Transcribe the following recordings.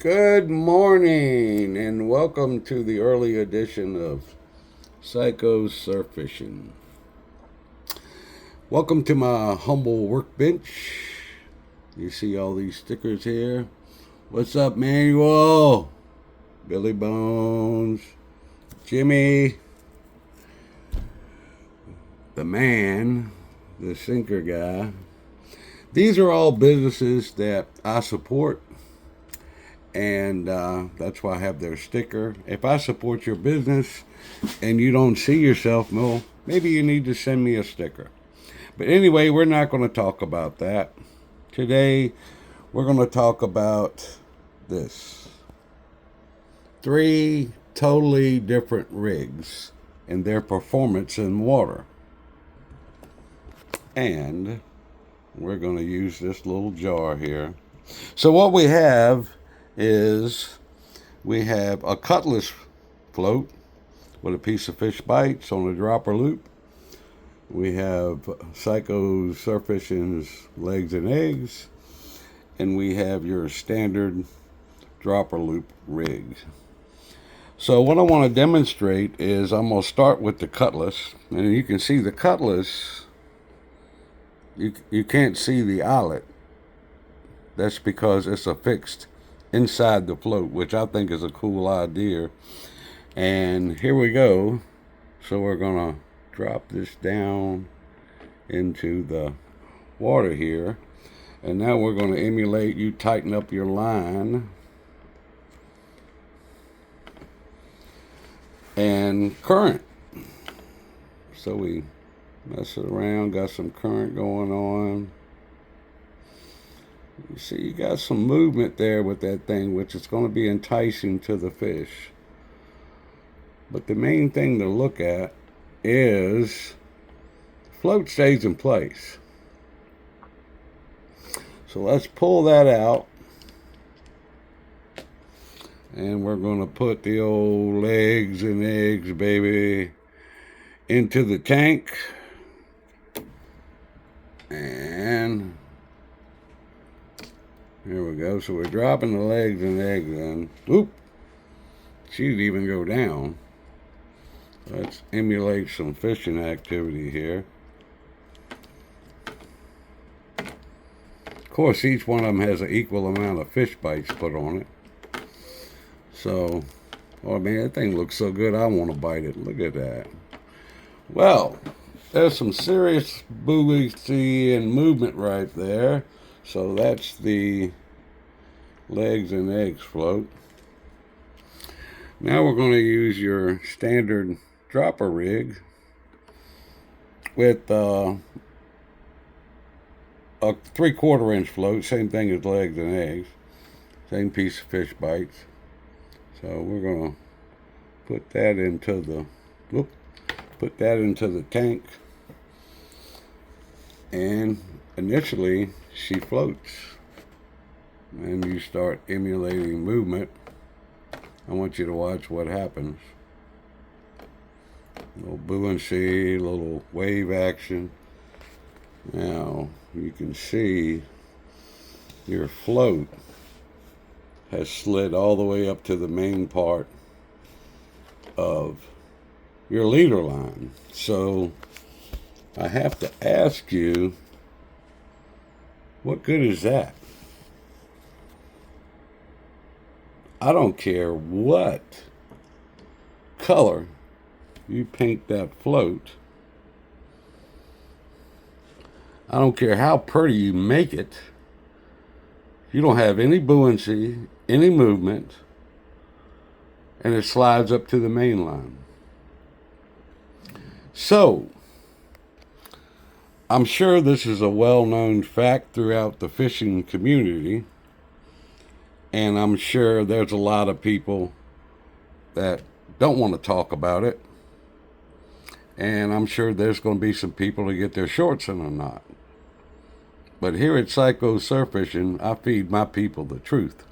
Good morning and welcome to the early edition of Psycho Surf Fishing. Welcome to my humble workbench. You see all these stickers here. What's up, Manuel? Billy Bones, Jimmy, the man, the sinker guy. These are all businesses that I support, and that's why I have their sticker. If I support your business and you don't see yourself, well, maybe you need to send me a sticker. But anyway, we're not going to talk about that. Today, we're going to talk about this. 3 totally different rigs and their performance in water. And we're going to use this little jar here. So what we have is we have a Cutlass float with a piece of fish bites on a dropper loop. We have Psycho Surf Fishing's legs and eggs, and we have your standard dropper loop rig. So what I want to demonstrate is I'm going to start with the Cutlass, and you can see the Cutlass. You can't see the eyelet. That's because it's affixed inside the float, which I think is a cool idea. And here we go. So we're going to drop this down into the water here. And now we're going to emulate you tighten up your line. And current. So we mess it around, got some current going on. You see, you got some movement there with that thing, which is going to be enticing to the fish. But the main thing to look at is the float stays in place. So let's pull that out. And we're going to put the old legs and eggs, baby, into the tank. And here we go. So we're dropping the legs and eggs in. Oop! She'd even go down. Let's emulate some fishing activity here. Of course, each one of them has an equal amount of fish bites put on it. So, oh man, that thing looks so good, I want to bite it. Look at that. Well, there's some serious buoyancy and movement right there. So that's the legs and eggs float. Now we're going to use your standard dropper rig with a 3/4 inch float, same thing as legs and eggs, same piece of fish bites. So we're going to put that into the tank, and initially she floats, and you start emulating movement. I want you to watch what happens. A little buoyancy, a little wave action. Now you can see your float has slid all the way up to the main part of your leader line. So I have to ask you, what good is that? I don't care what color you paint that float. I don't care how pretty you make it. You don't have any buoyancy, any movement, and it slides up to the main line. So, I'm sure this is a well-known fact throughout the fishing community, and I'm sure there's a lot of people that don't want to talk about it, and I'm sure there's going to be some people that get their shorts in a knot. But here at Psycho Surf Fishing, I feed my people the truth.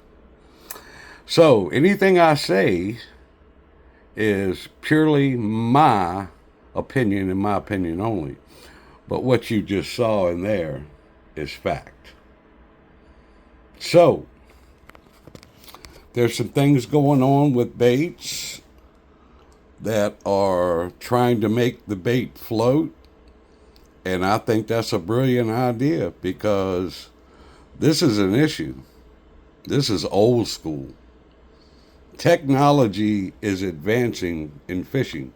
So anything I say is purely my opinion and my opinion only. But what you just saw in there is fact. So There's some things going on with baits that are trying to make the bait float. And I think that's a brilliant idea because this is an issue. This is old school. Technology is advancing in fishing.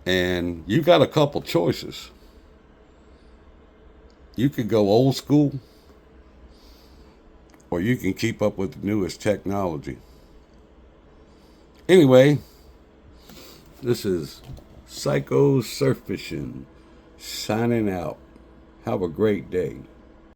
And you got a couple choices. You could go old school, or you can keep up with the newest technology. Anyway, this is Psycho Surf Fishing signing out. Have a great day.